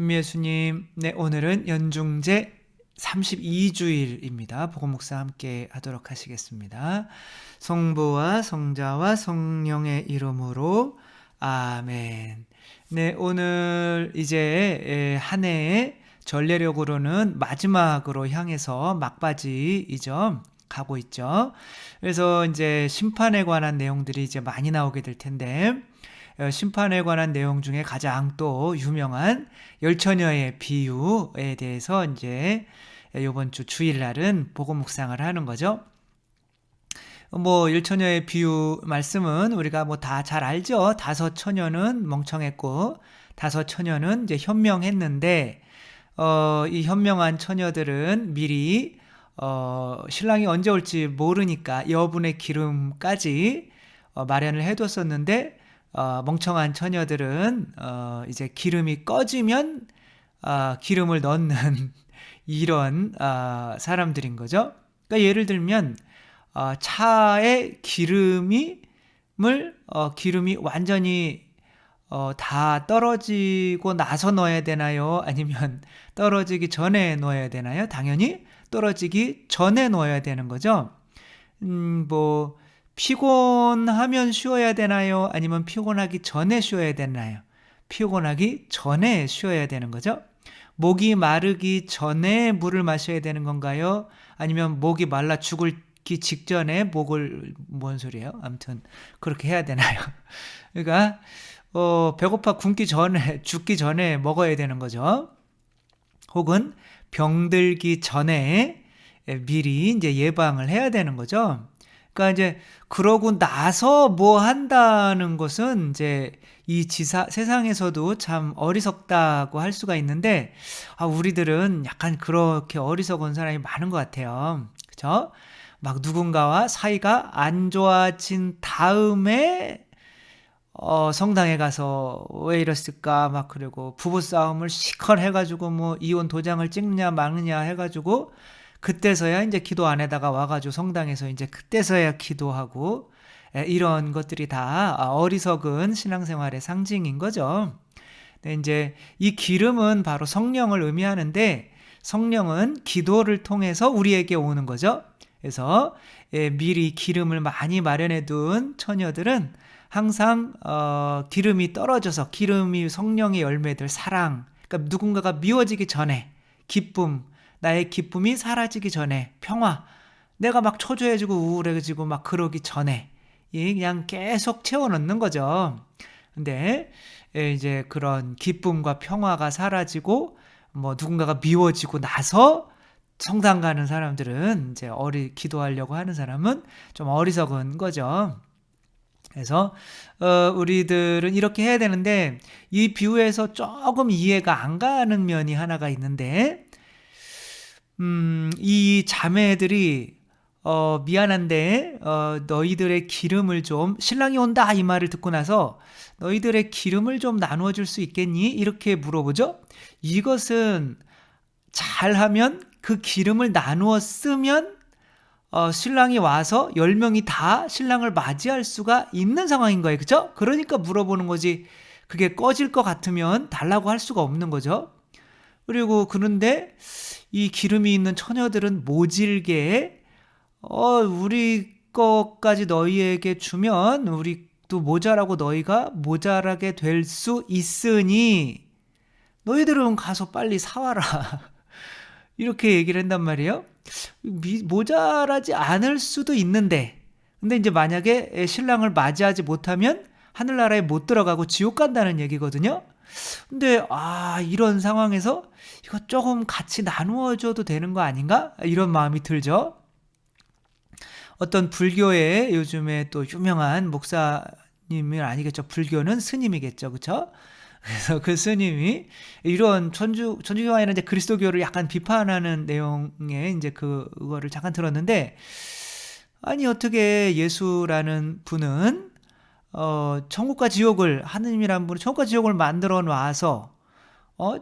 주님 예수님, 네, 오늘은 연중제 32주일입니다. 복음 묵상 함께 하도록 하시겠습니다. 성부와 성자와 성령의 이름으로 아멘. 네, 오늘 이제 한 해의 전례력으로는 마지막으로 향해서 막바지이죠. 가고 있죠. 그래서 이제 심판에 관한 내용들이 이제 많이 나오게 될 텐데, 심판에 관한 내용 중에 가장 또 유명한 열처녀의 비유에 대해서 이제 이번 주 주일날은 복음 묵상을 하는 거죠. 열처녀의 비유 말씀은 우리가 다 잘 알죠. 5처녀는 멍청했고 5처녀는 이제 현명했는데, 이 현명한 처녀들은 미리 신랑이 언제 올지 모르니까 여분의 기름까지 마련을 해뒀었는데, 멍청한 처녀들은 이제 기름이 꺼지면 기름을 넣는 이런 사람들인 거죠. 그러니까 예를 들면 차에 기름이 완전히 다 떨어지고 나서 넣어야 되나요? 아니면 떨어지기 전에 넣어야 되나요? 당연히 떨어지기 전에 넣어야 되는 거죠. 피곤하면 쉬어야 되나요? 아니면 피곤하기 전에 쉬어야 되나요? 피곤하기 전에 쉬어야 되는 거죠. 목이 마르기 전에 물을 마셔야 되는 건가요? 아니면 목이 말라 죽기 직전에 뭔 소리예요? 아무튼 그렇게 해야 되나요? 그러니까 배고파 죽기 전에 먹어야 되는 거죠. 혹은 병들기 전에 미리 이제 예방을 해야 되는 거죠. 그러니까 이제 그러고 나서 뭐 한다는 것은 이제 이 세상에서도 참 어리석다고 할 수가 있는데, 우리들은 약간 그렇게 어리석은 사람이 많은 것 같아요. 그죠? 막 누군가와 사이가 안 좋아진 다음에 성당에 가서 왜 이랬을까 그리고 부부싸움을 시커 해가지고 이혼 도장을 찍느냐 막느냐 해가지고 그때서야 이제 기도 안에다가 와가지고 성당에서 이제 그때서야 기도하고, 이런 것들이 다 어리석은 신앙생활의 상징인 거죠. 근데 이제 이 기름은 바로 성령을 의미하는데, 성령은 기도를 통해서 우리에게 오는 거죠. 그래서 미리 기름을 많이 마련해 둔 처녀들은 항상 기름이 떨어져서, 기름이 성령의 열매들, 사랑, 그러니까 누군가가 미워지기 전에 기쁨, 나의 기쁨이 사라지기 전에 평화, 내가 막 초조해지고 우울해지고 그러기 전에 그냥 계속 채워넣는 거죠. 근데 이제 그런 기쁨과 평화가 사라지고 누군가가 미워지고 나서 성당 가는 사람들은, 이제 기도하려고 하는 사람은 좀 어리석은 거죠. 그래서 우리들은 이렇게 해야 되는데, 이 비유에서 조금 이해가 안 가는 면이 하나가 있는데, 이 자매들이 미안한데 너희들의 기름을 좀, 신랑이 온다 이 말을 듣고 나서 너희들의 기름을 좀 나누어 줄 수 있겠니? 이렇게 물어보죠. 이것은 잘하면 그 기름을 나누어 쓰면 신랑이 와서 10명이 다 신랑을 맞이할 수가 있는 상황인 거예요. 그죠? 그러니까 물어보는 거지, 그게 꺼질 것 같으면 달라고 할 수가 없는 거죠. 그리고 그런데 이 기름이 있는 처녀들은 모질게 우리 것까지 너희에게 주면 우리도 모자라고 너희가 모자라게 될 수 있으니 너희들은 가서 빨리 사와라. 이렇게 얘기를 한단 말이에요. 모자라지 않을 수도 있는데, 근데 이제 만약에 신랑을 맞이하지 못하면 하늘나라에 못 들어가고 지옥 간다는 얘기거든요. 근데 이런 상황에서 이거 조금 같이 나누어줘도 되는 거 아닌가? 이런 마음이 들죠. 어떤 불교의 요즘에 또 유명한 목사님은 아니겠죠. 불교는 스님이겠죠. 그렇죠? 그래서 그 스님이 이런 천주교가 아니라 이제 그리스도교를 약간 비판하는 내용의 이제 그거를 잠깐 들었는데, 아니 어떻게 예수라는 분은 천국과 지옥을, 하느님이라는 분은 천국과 지옥을 만들어 놔서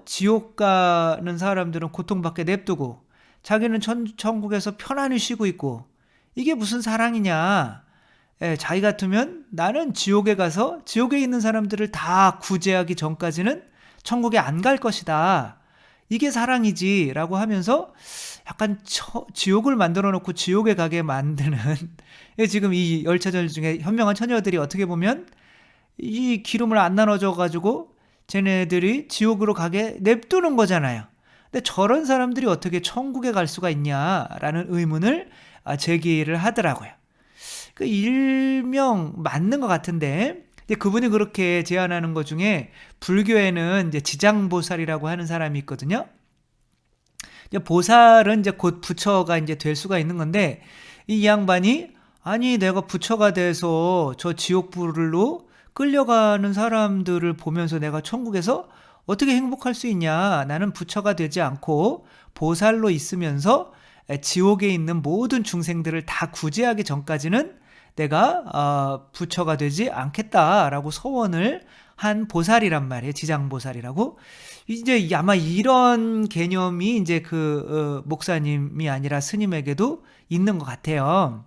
지옥 가는 사람들은 고통받게 냅두고 자기는 천국에서 편안히 쉬고 있고, 이게 무슨 사랑이냐? 자기 같으면 나는 지옥에 가서 지옥에 있는 사람들을 다 구제하기 전까지는 천국에 안 갈 것이다. 이게 사랑이지 라고 하면서 약간 지옥을 만들어 놓고 지옥에 가게 만드는 지금 이 열처절 중에 현명한 처녀들이 어떻게 보면 이 기름을 안 나눠줘 가지고 쟤네들이 지옥으로 가게 냅두는 거잖아요. 근데 저런 사람들이 어떻게 천국에 갈 수가 있냐라는 의문을 제기를 하더라고요. 그 일명 맞는 것 같은데, 그분이 그렇게 제안하는 것 중에 불교에는 이제 지장보살이라고 하는 사람이 있거든요. 이제 보살은 이제 곧 부처가 이제 될 수가 있는 건데, 이 양반이 아니 내가 부처가 돼서 저 지옥불로 끌려가는 사람들을 보면서 내가 천국에서 어떻게 행복할 수 있냐? 나는 부처가 되지 않고 보살로 있으면서 지옥에 있는 모든 중생들을 다 구제하기 전까지는 내가 부처가 되지 않겠다라고 서원을 한 보살이란 말이에요. 지장보살이라고. 이제 아마 이런 개념이 이제 그 목사님이 아니라 스님에게도 있는 것 같아요.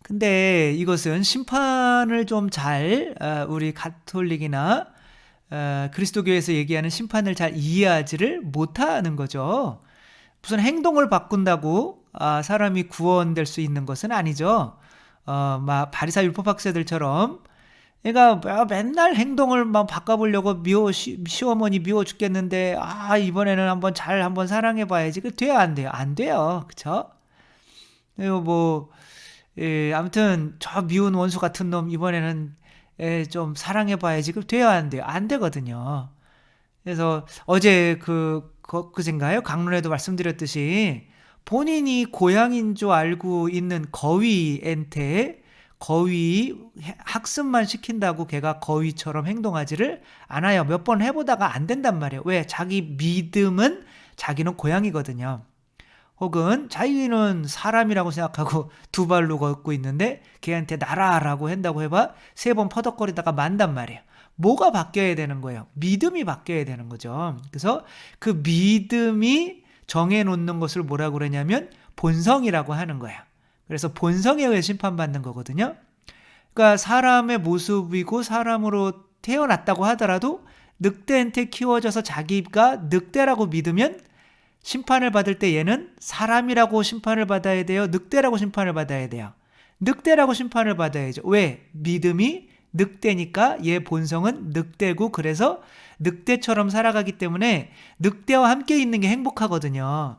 근데 이것은 심판을 좀 잘 우리 가톨릭이나 그리스도교에서 얘기하는 심판을 잘 이해하지를 못하는 거죠. 무슨 행동을 바꾼다고 사람이 구원될 수 있는 것은 아니죠. 막 바리사 율법학자들처럼 얘가 맨날 행동을 막 바꿔보려고 시어머니 미워 죽겠는데 이번에는 한번 사랑해봐야지. 그 돼야 안 돼요? 안 돼요. 그쵸? 그리고 아무튼 저 미운 원수 같은 놈 이번에는 좀 사랑해봐야지. 그 돼야 안 돼요? 안 되거든요. 그래서 어제 그젠가요? 강론에도 말씀드렸듯이 본인이 고향인 줄 알고 있는 거위한테 거위 학습만 시킨다고 걔가 거위처럼 행동하지를 않아요. 몇 번 해보다가 안 된단 말이에요. 왜? 자기 믿음은 자기는 고향이거든요. 혹은 자기는 사람이라고 생각하고 두 발로 걷고 있는데 걔한테 나라라고 한다고 해봐 3번 퍼덕거리다가 만단 말이에요. 뭐가 바뀌어야 되는 거예요? 믿음이 바뀌어야 되는 거죠. 그래서 그 믿음이 정해놓는 것을 뭐라고 그러냐면 본성이라고 하는 거예요. 그래서 본성에 의해 심판받는 거거든요. 그러니까 사람의 모습이고 사람으로 태어났다고 하더라도 늑대한테 키워져서 자기가 늑대라고 믿으면 심판을 받을 때 얘는 사람이라고 심판을 받아야 돼요? 늑대라고 심판을 받아야 돼요? 늑대라고 심판을 받아야죠. 왜? 믿음이 늑대니까 얘 본성은 늑대고 그래서 늑대처럼 살아가기 때문에 늑대와 함께 있는 게 행복하거든요.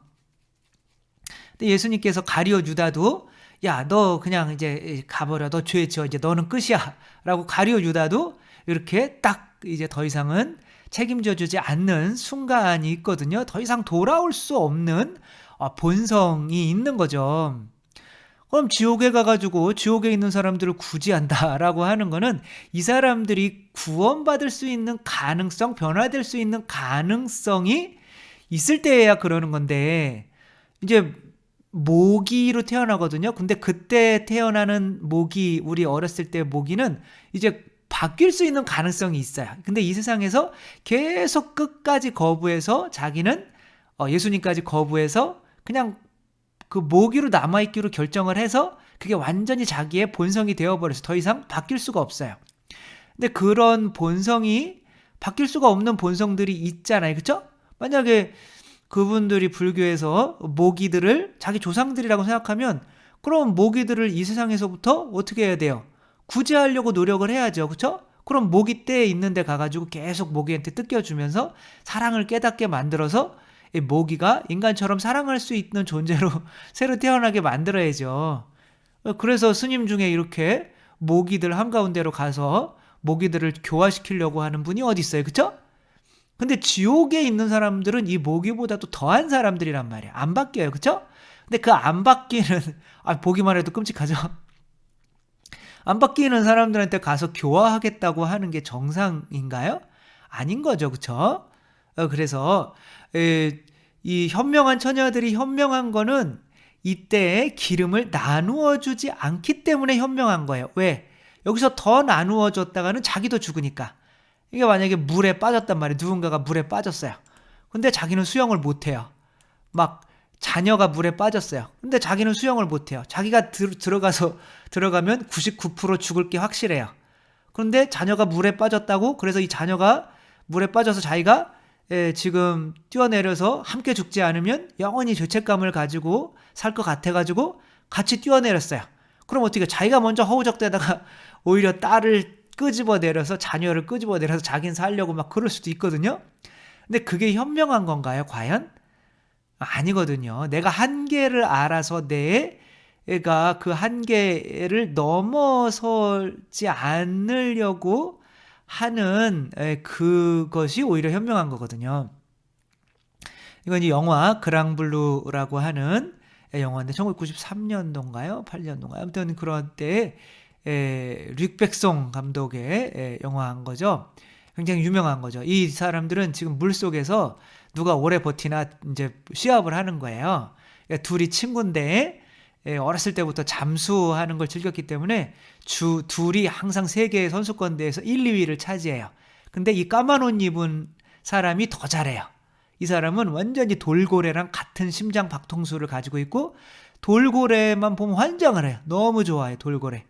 근데 예수님께서 가룟 유다도 야, 너 그냥 이제 가버려. 너 죄 지어. 이제 너는 끝이야. 라고 가룟 유다도 이렇게 딱 이제 더 이상은 책임져 주지 않는 순간이 있거든요. 더 이상 돌아올 수 없는 본성이 있는 거죠. 그럼 지옥에 가가지고 지옥에 있는 사람들을 구제한다라고 하는 거는 이 사람들이 구원받을 수 있는 가능성, 변화될 수 있는 가능성이 있을 때야 그러는 건데 이제 모기로 태어나거든요. 근데 그때 태어나는 모기, 우리 어렸을 때 모기는 이제 바뀔 수 있는 가능성이 있어요. 근데 이 세상에서 계속 끝까지 거부해서 자기는 예수님까지 거부해서 그냥 그 모기로 남아있기로 결정을 해서 그게 완전히 자기의 본성이 되어버려서 더 이상 바뀔 수가 없어요. 근데 그런 본성이 바뀔 수가 없는 본성들이 있잖아요. 그렇죠? 만약에 그분들이 불교에서 모기들을 자기 조상들이라고 생각하면 그럼 모기들을 이 세상에서부터 어떻게 해야 돼요? 구제하려고 노력을 해야죠. 그렇죠? 그럼 모기 떼에 있는 데 가가지고 계속 모기한테 뜯겨주면서 사랑을 깨닫게 만들어서 이 모기가 인간처럼 사랑할 수 있는 존재로 새로 태어나게 만들어야죠. 그래서 스님 중에 이렇게 모기들 한가운데로 가서 모기들을 교화시키려고 하는 분이 어디 있어요. 그렇죠? 근데 지옥에 있는 사람들은 이 모기보다도 더한 사람들이란 말이에요. 안 바뀌어요. 그렇죠? 근데 그 안 바뀌는 보기만 해도 끔찍하죠. 안 바뀌는 사람들한테 가서 교화하겠다고 하는 게 정상인가요? 아닌 거죠. 그렇죠? 그래서 이 현명한 처녀들이 현명한 거는 이때에 기름을 나누어 주지 않기 때문에 현명한 거예요. 왜? 여기서 더 나누어 줬다가는 자기도 죽으니까. 이게 만약에 물에 빠졌단 말이에요. 누군가가 물에 빠졌어요. 근데 자기는 수영을 못해요. 막 자녀가 물에 빠졌어요. 근데 자기는 수영을 못해요. 자기가 들어가면 99% 죽을 게 확실해요. 그런데 자녀가 물에 빠졌다고 그래서 이 자녀가 물에 빠져서 자기가 지금 뛰어내려서 함께 죽지 않으면 영원히 죄책감을 가지고 살 것 같아가지고 같이 뛰어내렸어요. 그럼 어떻게 자기가 먼저 허우적대다가 오히려 딸을 끄집어내려서 자녀를 끄집어내려서 자기는 살려고 막 그럴 수도 있거든요. 근데 그게 현명한 건가요, 과연? 아니거든요. 내가 한계를 알아서 내가 그 한계를 넘어서지 않으려고 하는 그것이 오히려 현명한 거거든요. 이건 이제 영화 그랑블루라고 하는 영화인데 1993년도인가요? 8년도인가요? 아무튼 그런 때에 릭백송 감독의 영화인 거죠. 굉장히 유명한 거죠. 이 사람들은 지금 물속에서 누가 오래 버티나 이제 시합을 하는 거예요. 그러니까 둘이 친구인데 어렸을 때부터 잠수하는 걸 즐겼기 때문에 둘이 항상 세계 선수권 대회에서 1, 2위를 차지해요. 근데 이 까만 옷 입은 사람이 더 잘해요. 이 사람은 완전히 돌고래랑 같은 심장 박동수를 가지고 있고 돌고래만 보면 환장을 해요. 너무 좋아해, 돌고래.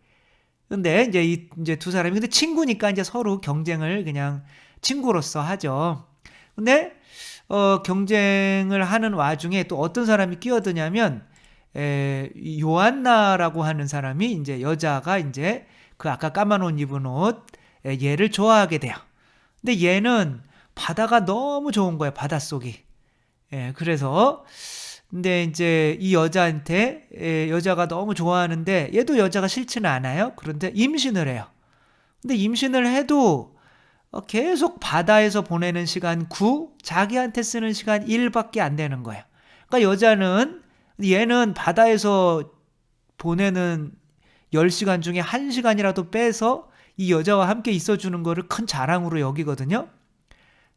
근데 이제 두 사람이 근데 친구니까 이제 서로 경쟁을 그냥 친구로서 하죠. 근데 경쟁을 하는 와중에 또 어떤 사람이 끼어드냐면 요한나라고 하는 사람이 이제 여자가 이제 그 아까 까만 옷 입은 옷 얘를 좋아하게 돼요. 근데 얘는 바다가 너무 좋은 거예요. 바닷속이. 그래서 근데 이제 이 여자한테 여자가 너무 좋아하는데 얘도 여자가 싫지는 않아요. 그런데 임신을 해요. 근데 임신을 해도 계속 바다에서 보내는 시간 9, 자기한테 쓰는 시간 1밖에 안 되는 거예요. 그러니까 얘는 바다에서 보내는 10시간 중에 1시간이라도 빼서 이 여자와 함께 있어주는 거를 큰 자랑으로 여기거든요.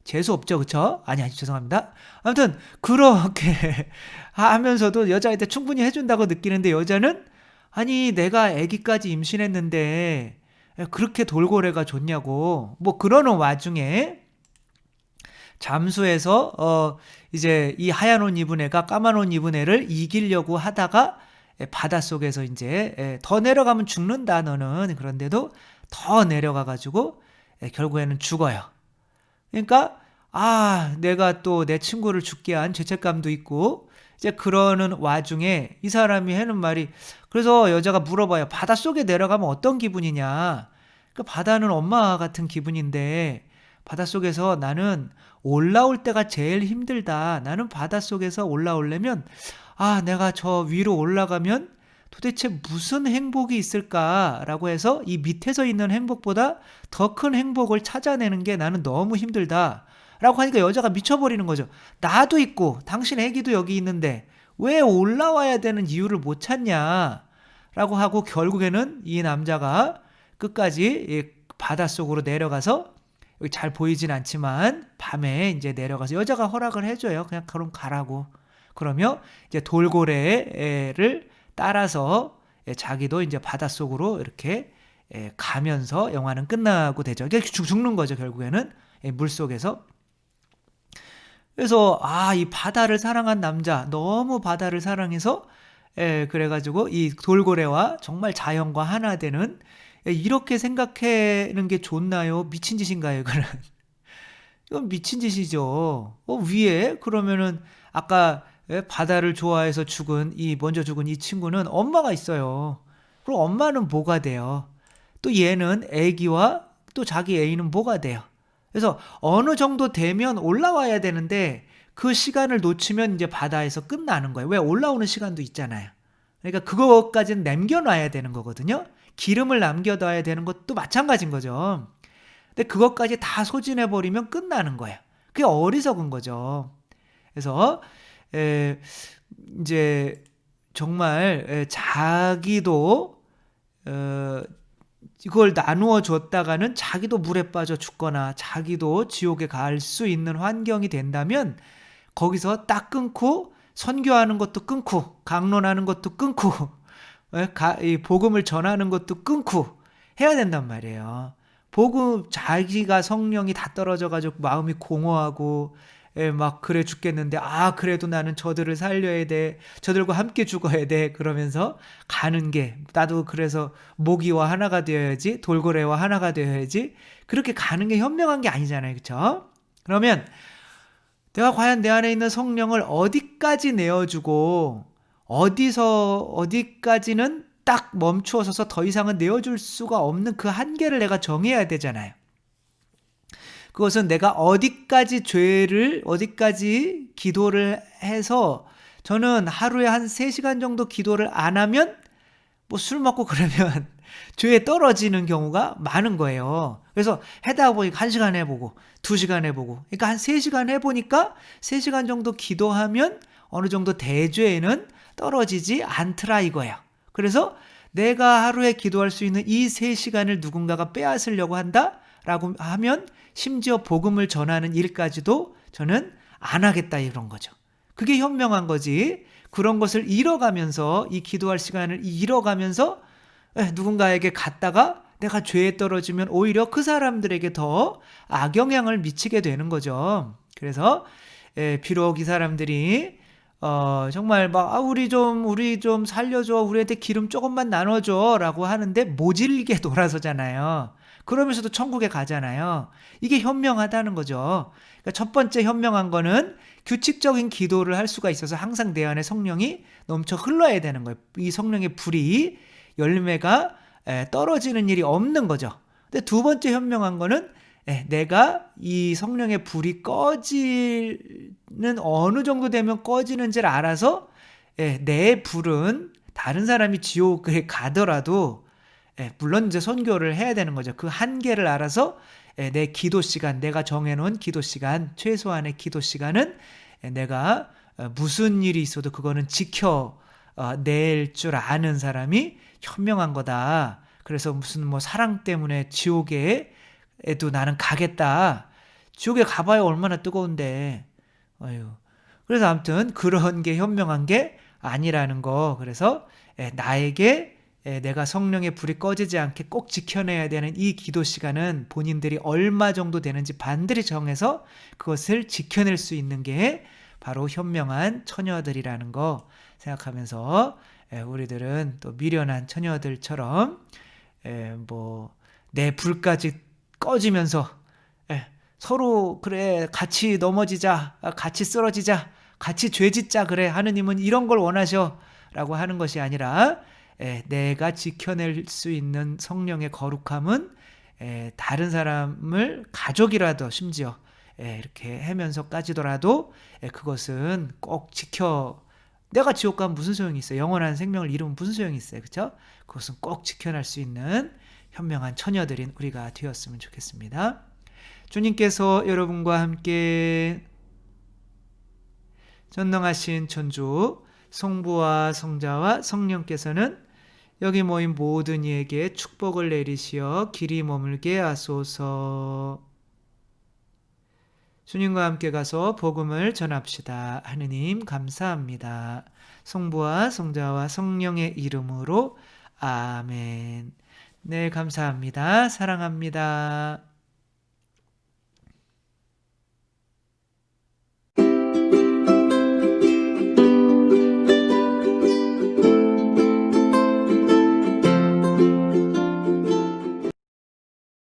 재수 없죠, 그쵸? 아니, 죄송합니다. 아무튼 그렇게 하면서도 여자한테 충분히 해준다고 느끼는데 여자는 아니 내가 아기까지 임신했는데 그렇게 돌고래가 좋냐고 뭐 그러는 와중에 잠수해서 이제 이 하얀 옷 입은 애가 까만 옷 입은 애를 이기려고 하다가 바닷속에서 이제 더 내려가면 죽는다 너는 그런데도 더 내려가가지고 결국에는 죽어요. 그러니까 내가 또 내 친구를 죽게 한 죄책감도 있고 이제 그러는 와중에 이 사람이 하는 말이 그래서 여자가 물어봐요. 바닷속에 내려가면 어떤 기분이냐. 그 바다는 엄마 같은 기분인데 바닷속에서 나는 올라올 때가 제일 힘들다. 나는 바닷속에서 올라오려면 내가 저 위로 올라가면 도대체 무슨 행복이 있을까라고 해서 이 밑에서 있는 행복보다 더 큰 행복을 찾아내는 게 나는 너무 힘들다. 라고 하니까 여자가 미쳐버리는 거죠. 나도 있고 당신 애기도 여기 있는데 왜 올라와야 되는 이유를 못 찾냐. 라고 하고 결국에는 이 남자가 끝까지 바닷속으로 내려가서 여기 잘 보이진 않지만 밤에 이제 내려가서 여자가 허락을 해줘요. 그럼 가라고. 그러면 이제 돌고래를 따라서 자기도 이제 바닷속으로 이렇게 가면서 영화는 끝나고 되죠. 이게 죽는 거죠, 결국에는. 물속에서. 그래서 이 바다를 사랑한 남자 너무 바다를 사랑해서 그래가지고 이 돌고래와 정말 자연과 하나 되는 이렇게 생각하는 게 좋나요? 미친 짓인가요? 이건 미친 짓이죠. 위에 그러면은 아까 바다를 좋아해서 먼저 죽은 이 친구는 엄마가 있어요. 그럼 엄마는 뭐가 돼요? 또 얘는 애기와 또 자기 애인은 뭐가 돼요? 그래서 어느 정도 되면 올라와야 되는데 그 시간을 놓치면 이제 바다에서 끝나는 거예요. 왜 올라오는 시간도 있잖아요. 그러니까 그것까지는 남겨놔야 되는 거거든요. 기름을 남겨둬야 되는 것도 마찬가지인 거죠. 근데 그것까지 다 소진해버리면 끝나는 거예요. 그게 어리석은 거죠. 그래서 이제 정말 자기도 이걸 나누어 줬다가는 자기도 물에 빠져 죽거나 자기도 지옥에 갈 수 있는 환경이 된다면 거기서 딱 끊고 선교하는 것도 끊고 강론하는 것도 끊고 이 복음을 전하는 것도 끊고 해야 된단 말이에요. 복음 자기가 성령이 다 떨어져 가지고 마음이 공허하고 막 그래 죽겠는데 그래도 나는 저들을 살려야 돼. 저들과 함께 죽어야 돼. 그러면서 가는 게 나도 그래서 모기와 하나가 되어야지. 돌고래와 하나가 되어야지. 그렇게 가는 게 현명한 게 아니잖아요. 그렇죠? 그러면 내가 과연 내 안에 있는 성령을 어디까지 내어주고 어디서 어디까지는 딱 멈추어 서서 더 이상은 내어줄 수가 없는 그 한계를 내가 정해야 되잖아요. 그것은 내가 어디까지 기도를 해서 저는 하루에 한 3시간 정도 기도를 안 하면 뭐 술 먹고 그러면 죄에 떨어지는 경우가 많은 거예요. 그래서 해다 보니까 1시간 해보고 2시간 해보고 그러니까 한 3시간 해보니까 3시간 정도 기도하면 어느 정도 대죄에는 떨어지지 않더라 이거예요. 그래서 내가 하루에 기도할 수 있는 이 3시간을 누군가가 빼앗으려고 한다라고 하면 심지어 복음을 전하는 일까지도 저는 안 하겠다 이런 거죠. 그게 현명한 거지. 그런 것을 잃어가면서 이 기도할 시간을 잃어가면서 누군가에게 갔다가 내가 죄에 떨어지면 오히려 그 사람들에게 더 악영향을 미치게 되는 거죠. 그래서 비록 이 사람들이 정말 막 우리 좀 살려줘, 우리한테 기름 조금만 나눠줘라고 하는데 모질게 돌아서잖아요. 그러면서도 천국에 가잖아요. 이게 현명하다는 거죠. 그러니까 첫 번째 현명한 거는 규칙적인 기도를 할 수가 있어서 항상 내 안에 성령이 넘쳐 흘러야 되는 거예요. 이 성령의 불이 열매가 떨어지는 일이 없는 거죠. 근데 두 번째 현명한 거는 내가 이 성령의 불이 꺼지는 어느 정도 되면 꺼지는지를 알아서 내 불은 다른 사람이 지옥에 가더라도 물론 이제 선교를 해야 되는 거죠. 그 한계를 알아서 내 기도 시간, 내가 정해놓은 기도 시간, 최소한의 기도 시간은 내가 무슨 일이 있어도 그거는 지켜낼 줄 아는 사람이 현명한 거다. 그래서 무슨 뭐 사랑 때문에 지옥에도 나는 가겠다. 지옥에 가봐야 얼마나 뜨거운데. 어휴. 그래서 아무튼 그런 게 현명한 게 아니라는 거. 그래서 나에게 내가 성령의 불이 꺼지지 않게 꼭 지켜내야 되는 이 기도 시간은 본인들이 얼마 정도 되는지 반드시 정해서 그것을 지켜낼 수 있는 게 바로 현명한 처녀들이라는 거 생각하면서 우리들은 또 미련한 처녀들처럼 뭐 내 불까지 꺼지면서 서로 그래 같이 넘어지자, 같이 쓰러지자, 같이 죄짓자 그래 하느님은 이런 걸 원하셔 라고 하는 것이 아니라 내가 지켜낼 수 있는 성령의 거룩함은 다른 사람을 가족이라도 심지어 이렇게 하면서까지더라도 그것은 꼭 내가 지옥 가면 무슨 소용이 있어요? 영원한 생명을 잃으면 무슨 소용이 있어요? 그렇죠? 그것은 꼭 지켜낼 수 있는 현명한 처녀들인 우리가 되었으면 좋겠습니다. 주님께서 여러분과 함께 전능하신 천주 성부와 성자와 성령께서는 여기 모인 모든 이에게 축복을 내리시어 길이 머물게 하소서. 주님과 함께 가서 복음을 전합시다. 하느님 감사합니다. 성부와 성자와 성령의 이름으로 아멘. 네, 감사합니다. 사랑합니다.